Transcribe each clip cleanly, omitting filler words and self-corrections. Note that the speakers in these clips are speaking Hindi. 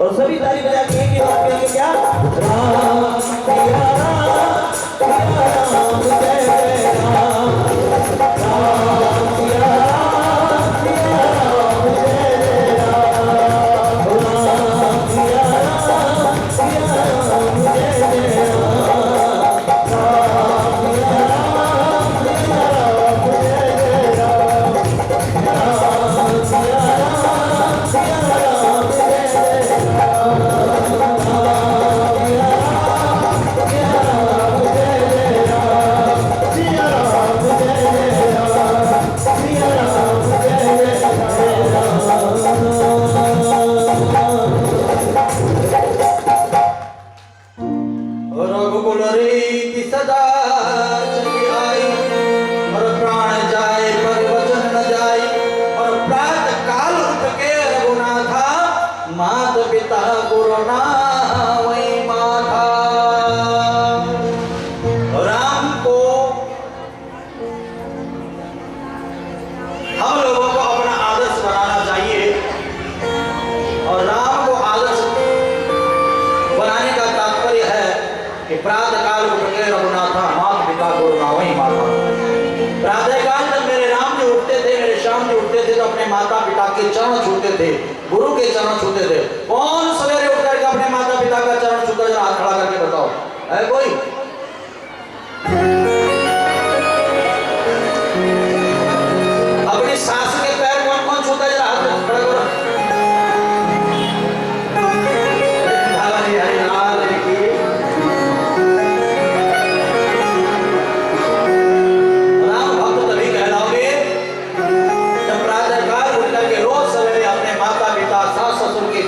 और सभी ताली बजा के एक ही बात कहेंगे क्या? राम सिया राम, सिया राम जय जय राम, राम सिया राम, सिया राम जय जय राम, राम सिया राम, सिया राम जय जय राम, राम सिया राम, सिया राम जय जय राम, राम सिया राम, सिया राम जय जय रघुकुल रीति सदा चली आई, और प्राण जाए पर वचन न जाए, और प्रातः काल उठ के रघुनाथा, मात पिता गुरु नावै माथा। राम को हम लोगों को अपना आदर्श बनाना चाहिए, और राम को आदर्श बनाने का तात्पर्य है कि प्रातः काल उठ के रघुनाथा, माता पिता गुरु नावै माता। प्रातः काल जब मेरे राम जी उठते थे, मेरे श्याम जी उठते थे, तो अपने माता पिता के चरण छूते थे, गुरु के चरण छूते थे। कौन सवेरे उठ करके अपने माता पिता का चरण छूता, जरा हाथ खड़ा करके बताओ, है कोई? अपनी सास के पैर कौन कौन छूता, जरा हाथ खड़ा करो।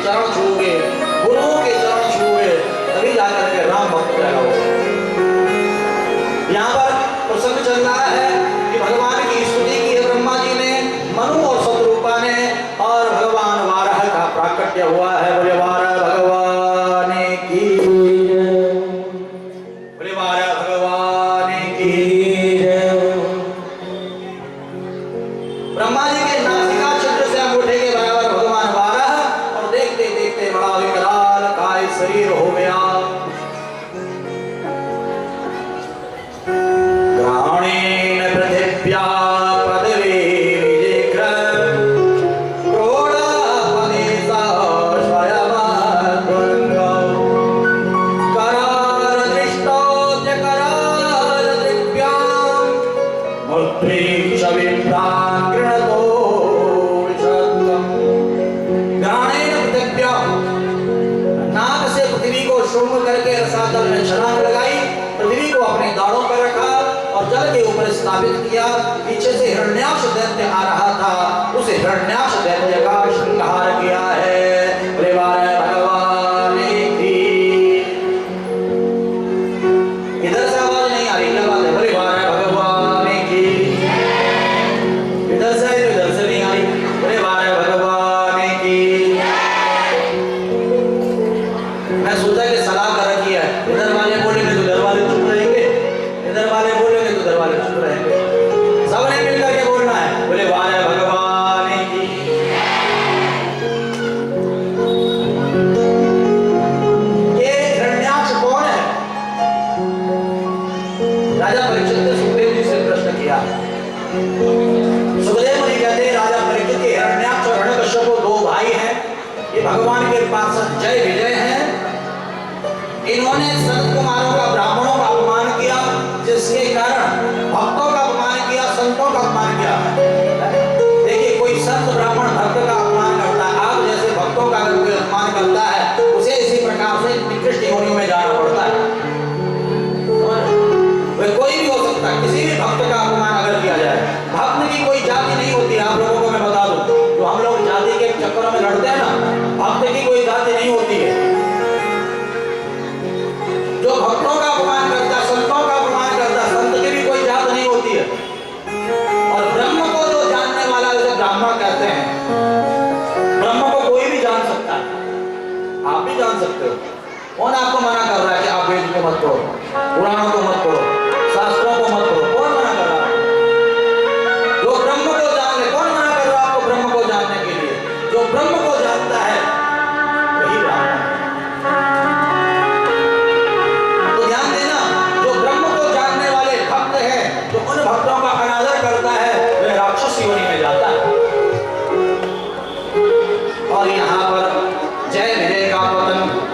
चरण छूओगे, गुरुओं के चरण छूओगे, तभी जाकर के राम भक्त कहलाओगे। यहाँ पर प्रसंग चल रहा है कि भगवान की स्तुति की है ब्रह्मा जी ने, मनु और शत्रुपा ने, और भगवान वाराह का प्राकट्य हुआ है। बोले वाराह भगवान की, बोले वाराह भगवान की। ब्रह्मा जी के नासिका छिद्र से अंगूठे के बराबर भगवान वाराह, और देखते देखते बड़ा विकराल काय शरीर हो गया। ग्राणेन पृथिव्या पदवी विजिघ्र, क्रोडापदेशः स्वयमात्मनः, करालदृष्टोऽद्य करालदृग्भ्यां, मुद्रीक्ष विभ्रान् गृणतो विशद्वम्। ग्राणेन पृथिव्या, नाक से पृथ्वी को शुंभ करके रसातल में छलांग लगाई, पृथ्वी को अपने दाढ़ों पर रखा और जल के ऊपर स्थापित किया। पीछे से हिरण्याक्ष दैत्य आ रहा था, उस हिरण्याक्ष दैत्य का श्रृंगार किया है। बोले वाराह भगवान की। इधर से आवाज नहीं आ रही, क्या बात है? बोले वाराह भगवान की। इधर से नहीं आ रही, बोले वाराह भगवान की। मैं सोचा कि सलाह कर रखी है, इधर वाले बोलेंगे तो उधर वाले चुप रहेंगे, इधर वाले बोलेंगे तो उधर वाले चुप रहेंगे। सबने मिलकर के बोलना है, बोले वाराह भगवान की। ये हिरण्याक्ष कौन है? राजा परीक्षित ने सुखदेव जी से प्रश्न किया। सुखदेव मुनि कहते हैं, राजा परीक्षित के हिरण्याक्ष और हिरण्यकश्यप दो भाई हैं, ये भगवान के पार्षद जय विजय हैं। इन्होंने संत कुमारों का, ब्राह्मणों का अपमान किया, जिसके कारण भक्तों का अपमान किया, संतों का अपमान किया। देखिए, कोई संत ब्राह्मण भक्त का अपमान करता है, आप जैसे भक्तों का अगर कोई अपमान करता है, उसे इसी प्रकार से निकृष्ट योनियों में जाना पड़ता है। वह कोई भी हो सकता है, किसी भी भक्त का अपमान अगर किया जाए। भक्त की कोई जाति नहीं होती, आप लोगों को मैं बता दूं, जो हम लोग जाति के चक्करों में लड़ते हैं ना, भक्त की कोई जाति नहीं होती है। जो भक्तों का अपमान करता, संतों का अपमान करता, संत की भी कोई जात नहीं होती है। और ब्रह्म को जो जानने वाला, उसे ब्राह्मण कहते हैं। ब्रह्म को कोई भी जान सकता है, आप भी जान सकते हो। कौन आपको मना कर रहा है कि आप वेद को मत पढ़ो, पुराणों को मत पढ़ो, शास्त्रों को मत पढ़ो? कौन मना कर रहा है? जो ब्रह्म को जान ले, कौन मना कर रहा है आपको ब्रह्म को जानने के लिए? जो ब्रह्म को जानता है वही ब्राह्मण।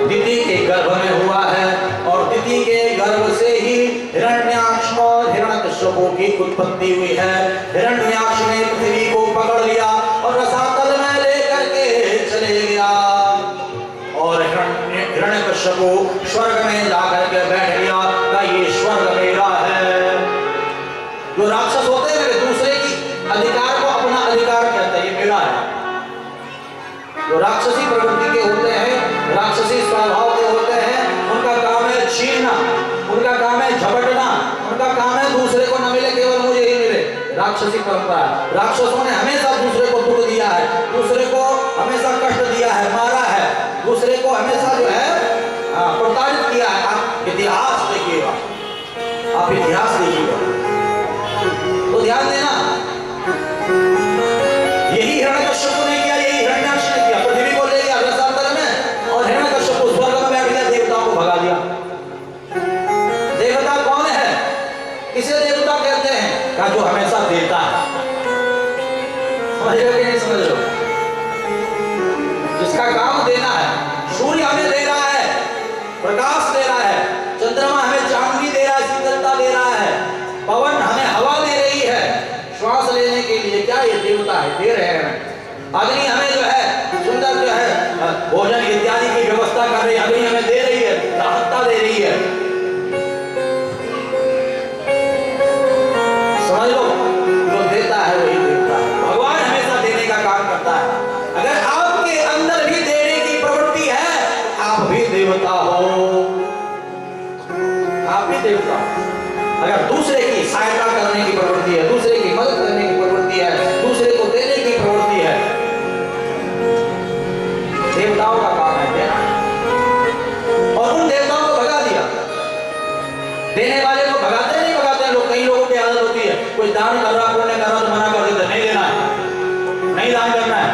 दिति के गर्भ में हुआ है और दिति के गर्भ से ही हिरण्याक्ष और हिरण्यकश्यपु की उत्पत्ति हुई है। हिरण्याक्ष ने पृथ्वी को पकड़ लिया और रसातल में लेकर के चले गया और हिरण्यकश्यपु स्वर्ग में जाकर के बैठ गया का ये स्वर्ग मेरा है। जो राक्षस होते हैं दूसरे की अधिकार को अपना अधिकार कहते हैं, ये मेरा है। जो राक्षसी प्रवृत्ति के होते हैं, राक्षसी स्वभाव के होते हैं, उनका काम है छीनना, उनका काम है झपटना, उनका काम है दूसरे को न मिले केवल मुझे ही मिले। राक्षसी परंपरा, राक्षसों ने हमेशा दूसरे को दुख दिया है, दूसरे को हमेशा कष्ट दिया है, मारा है, दूसरे को हमेशा जो है प्रताड़ित किया है। आप इतिहास देखिएगा, आप इतिहास देखिएगा तो ध्यान देना, यही हिरण्यकश्यपु ने किया, यही हिरण्याक्ष ने किया। पृथ्वी को ले गया रसातल में और हिरण्यकश्यपु स्वर्ग में बैठ गया, देवताओं को भगा दिया। देवता कौन है? किसे देवता कहते हैं? का जो हमेशा देता है। समझ रहे हो कि नहीं समझ रहे हो? जिसका काम देना है। सूर्य हमें दे रहा है, प्रकाश दे रहा है, चंद्रमा हमें चांदनी दे रहा है, शीतलता दे रहा है, पवन हमें हवा दे रही है श्वास लेने के लिए, क्या ये देवता है, दे रहे हैं। अग्नि हमें जो है सुंदर जो है भोजन इत्यादि की व्यवस्था कर रही है, अग्नि हमें दे रही है, दाहकता दे रही है। समझ लो, जो देता है वही देवता है। भगवान हमेशा देने का काम करता है। अगर आपके अंदर भी देने की प्रवृत्ति है, आप भी देवता हो, आप भी देवता हो। अगर दूसरे की सहायता करने की प्रवृत्ति है, दूसरे की मदद करने की प्रवृत्ति है, दूसरे को देने की प्रवृत्ति है, देवताओं का काम है देना। और उन देवताओं को भगा दिया। देने वाले को भगाते नहीं भगाते लोग। कई लोगों की आदत होती है, कोई दान कर रहा, पुण्य कर रहा तो मना कर देते, नहीं देना है, नहीं दान करना है।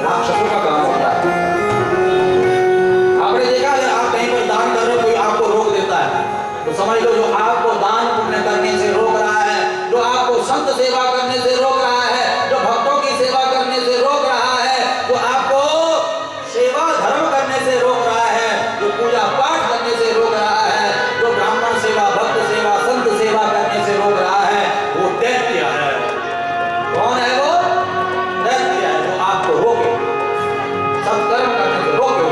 राक्षसों का काम होता है। आपने देखा अगर आप कहीं पर दान कर रहे हो, कोई आपको रोक देता है तो समझ लो जो आपको दान पुण्य करने से रोक रहा है, जो आपको संत सेवा करने से रोक रहा है, जो भक्तों की सेवा करने से रोक रहा है, जो आपको सेवा धर्म करने से रोक रहा है, जो पूजा पाठ करने से रोक रहा है, जो ब्राह्मण सेवा, भक्त सेवा, संत सेवा करने से रोक रहा है, वो दैत्य है। कौन है वो? दैत्य है, जो आपको रोके, सत्कर्म करने से रोके।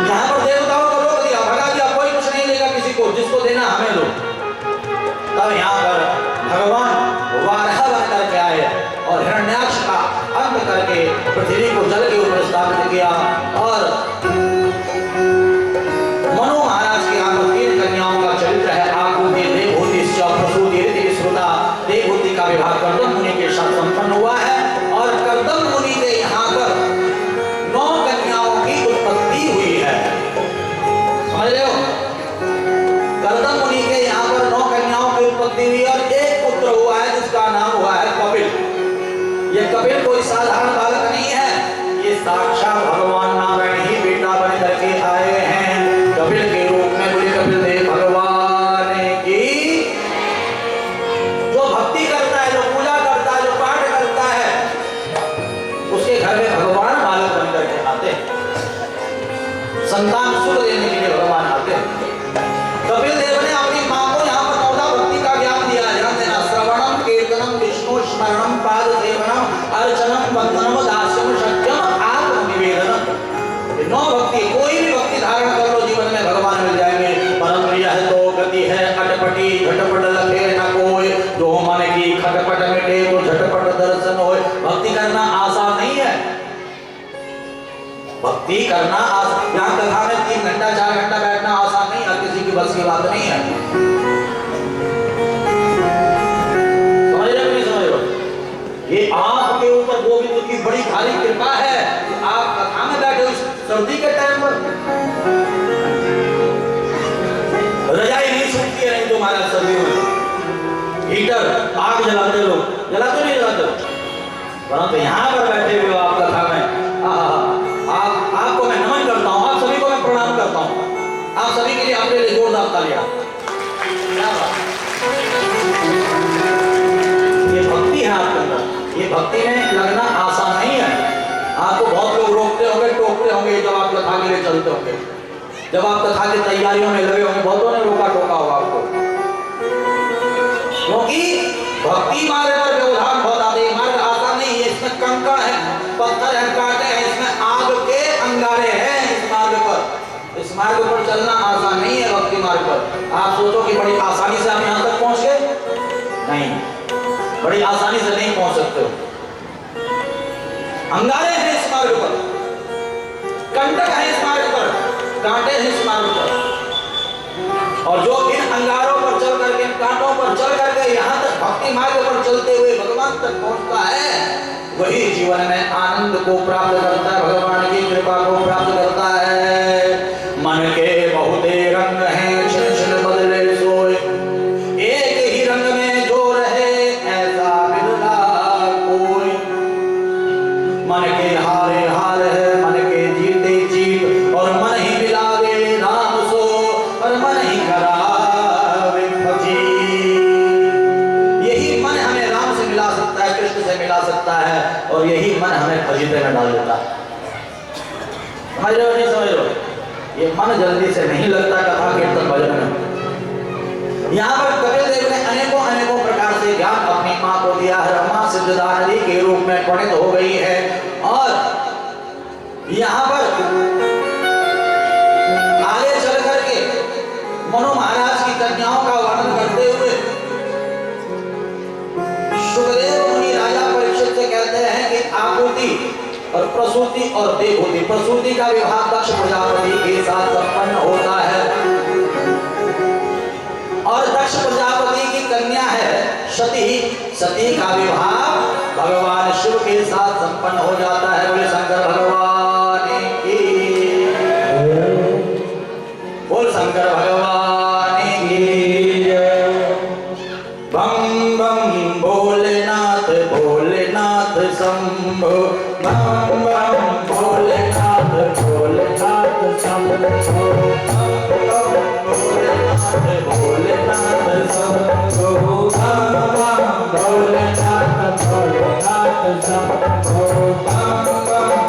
यहाँ पर देवताओं को रोक दिया, भगा दिया, कोई कुछ नहीं लेगा किसी को, जिसको देना हमें लो। तब यहाँ पर भगवान वाराह बन करके आए और हिरण्याक्ष का अंत करके पृथ्वी को जल के ऊपर स्थापित किया। और मनु महाराज के यहाँ पर 3 कन्याओं का चरित्र है। आकृति, देवहूति, प्रसूति, ऋति, श्रुता। देवहूति का विवाह कर्दम मुनि के साथ संपन्न हुआ है और कर्दम मुनि के यहाँ पर 9 कन्याओं की उत्पत्ति हुई है। समझ रहे हो? कर्दम मुनि के यहाँ पर 9 कन्याओं की उत्पत्ति हुई और एक पुत्र हुआ है जिसका नाम हुआ है कपिल। ये कपिल कोई साधारण बालक नहीं है, ये साक्षात भगवान नारायण ही बेटा बन करके आए हैं। कपिल के रूप में बोले कपिल देव भगवान की। जो भक्ति करता है, जो पूजा करता है, जो पाठ करता है, उसके घर में भगवान बालक बन करके आते हैं। संतान सुख देने के लिए भगवान आते हैं। कपिल देव ने अपनी मां को यहाँ पर 14 भक्ति का ज्ञान दिया। ध्यान देना, श्रवणम, कीर्तनम, विष्णु स्मरणम, पाद सेवनम, अर्चनम, वंदनम, दास्यम, सत्यम, आत्मनिवेदनम। 9 भक्ति, कोई भी भक्ति धारण कर लो, जीवन में भगवान मिल जाएंगे। परंतु यह तो गति है अटपटी, झटपट लगे न कोई, जो मन की खटपट मिटे तो झटपट दर्शन होए। भक्ति करना आसान नहीं है। भक्ति करना यहाँ कथा में 3 घंटा 4 घंटा बैठना आसान नहीं है, किसी की बस की बात नहीं है। समझ रहे हो नहीं समझ रहे? ये आपके ऊपर गोविंद की बड़ी भारी कृपा है। आप कथा में बैठे हो सर्दी के टाइम पर, रजाई नहीं सूखती है, नहीं तो महाराज सर्दियों में हीटर आग जलाते लोग, जलाते नहीं जलाते, परंतु यहाँ पर बैठे हुए आप कथा में, आपको मैं नमन करता हूँ, आप सभी को मैं प्रणाम करता हूँ। आप सभी के लिए अपने लिए जोरदार तालियां। क्या बात, ये भक्ति है आपके अंदर। ये भक्ति में लगना आसान नहीं है। आपको बहुत लोग रोकते होंगे, टोकते कथा के लिए चलते होंगे, जब आप कथा की तैयारियों में लगे होंगे, बहुतों ने रोका टोका होगा आपको, क्योंकि भक्ति मार्ग पर व्यवधान बहुत आते हैं। मार्ग आसान नहीं है, इसमें कंकड़ है, पत्थर है, कांटे हैं, इसमें आग के अंगारे हैं। इस मार्ग पर चलना आसान नहीं है। भक्ति मार्ग पर आप सोचो कि बड़ी आसानी से हम यहाँ तक पहुंच गए, नहीं, बड़ी आसानी से नहीं पहुंच सकते हो। अंगारे हैं इस मार्ग पर, कंटक है इस मार्ग पर, कांटे हैं इस मार्ग पर, और जो इन अंगारों पर चल करके, कांटों पर चल करके यहाँ तक भक्ति मार्ग पर चलते हुए भगवान तक पहुंचता है, वही जीवन में आनंद को प्राप्त करता है, भगवान की कृपा को प्राप्त करता है। मन के बहुते रंग हैं, छिन छिन बदले सोए, एक ही रंग में जो रहे ऐसा बिरला कोई। मन के हारे हार है, मन के जीते जीत, और मन ही मिलावे राम सो, और मन ही करावे फजी। यही मन हमें राम से मिला सकता है, कृष्ण से मिला सकता है, और यही मन हमें फजीते में डाल देता है। समझ रहे हो नहीं समझ रहे हो? ये मन जल्दी से नहीं लगता कथा कीर्तन भजन में। यहाँ पर कपिल देव ने अनेकों अनेकों प्रकार से ज्ञान अपनी माँ को दिया है। माँ सिद्धदा नदी के रूप में परिणत हो गई है, और यहाँ पर आगे चल करके मनु महाराज की कन्याओं का वर्णन करते हुए सुखदेव मुनि राजा परीक्षित से कहते हैं कि आहुति और प्रसूति और देवहूति, प्रसूति का विवाह दक्ष प्रजापति के साथ संपन्न होता है, और दक्ष प्रजापति की कन्या है सती, सती का विवाह भगवान शिव के साथ संपन्न हो जाता है। बोले शंकर भगवान की, बोल शंकर भगवान की जय। बम बम भोलेनाथ भोलेनाथ शंभो, बम बम भोलेनाथ भोलेनाथ शंभो, बम बम भोलेनाथ भोलेनाथ शंभो, बम बम भोलेनाथ भोलेनाथ शंभो, बम बम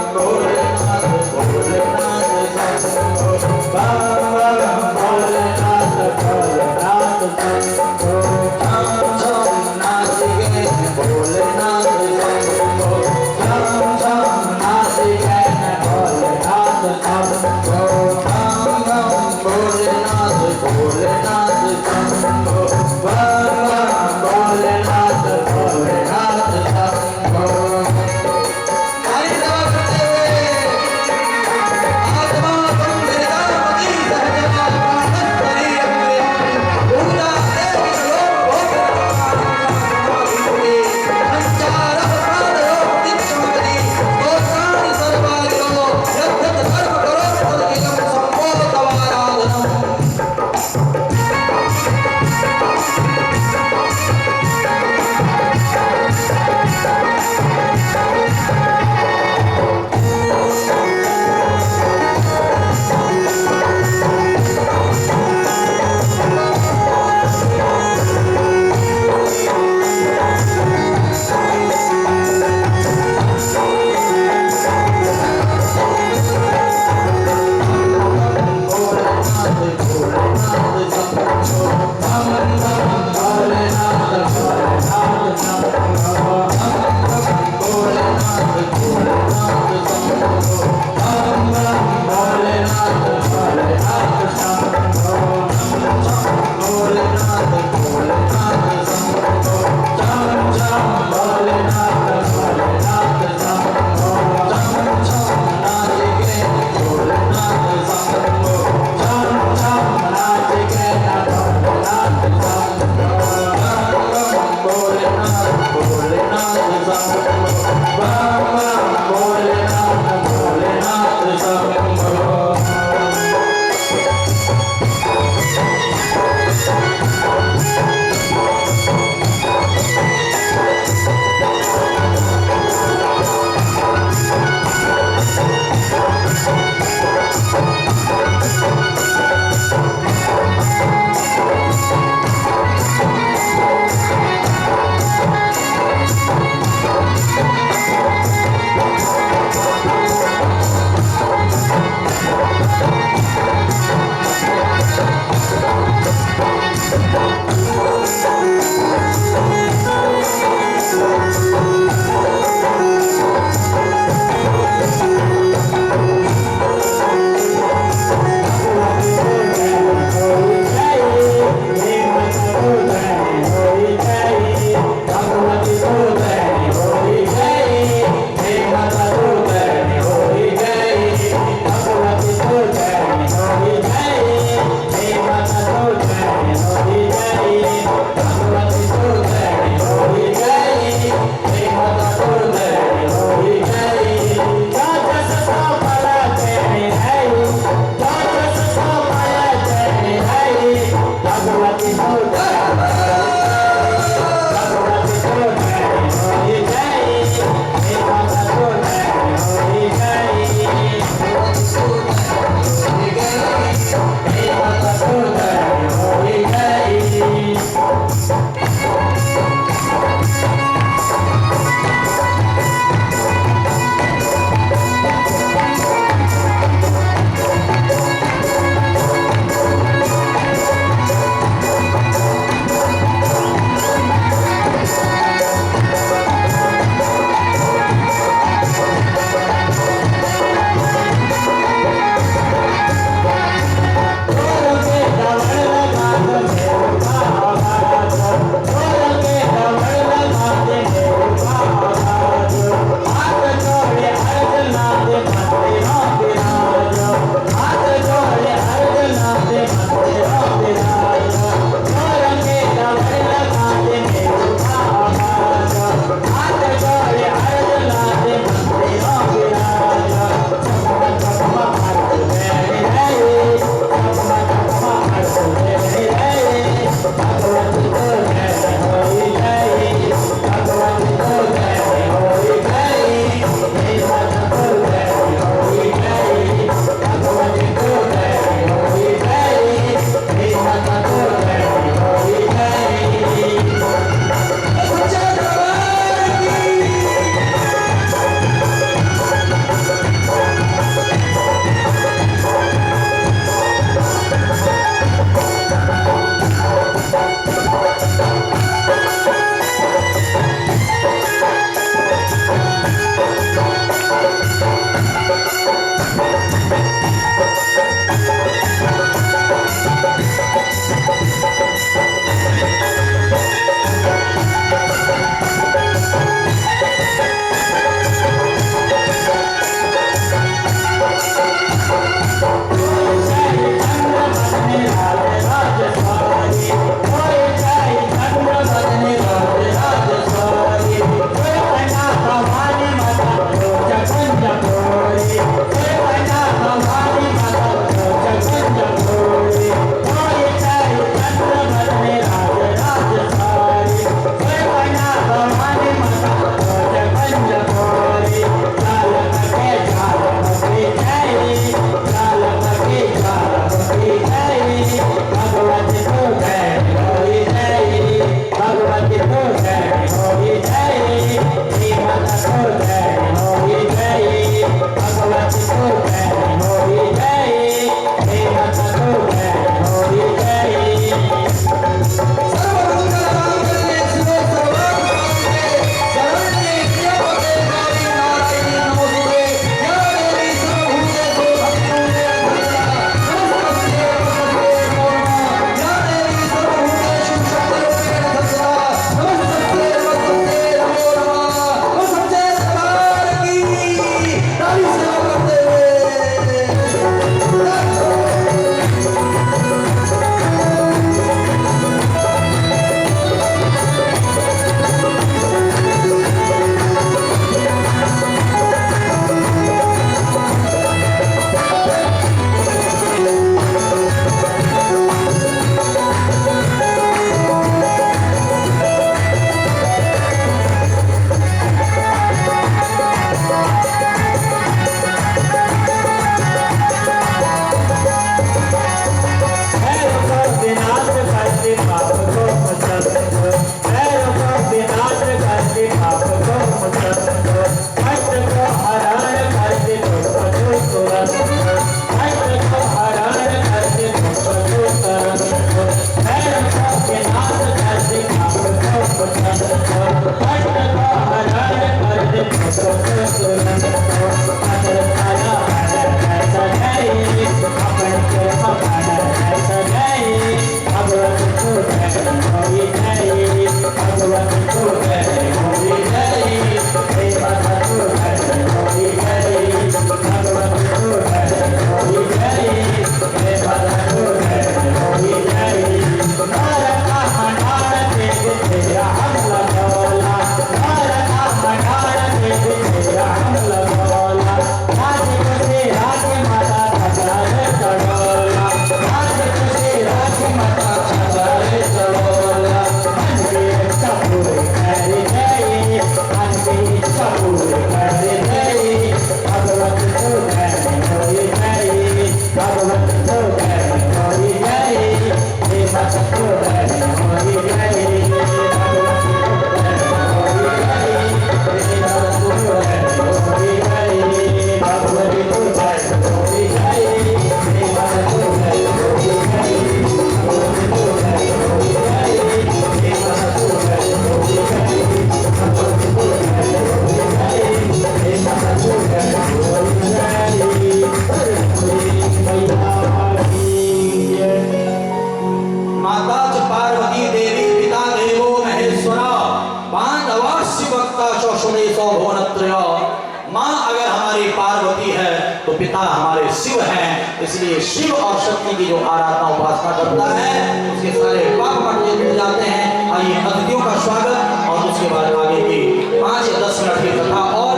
पिता हमारे शिव हैं, इसलिए शिव और शक्ति की जो आराधना उपासना करता है उसके सारे पाप मिट जाते हैं। आइए अतिथियों का स्वागत और उसके बाद आगे की 5 या 10 मिनट की कथा और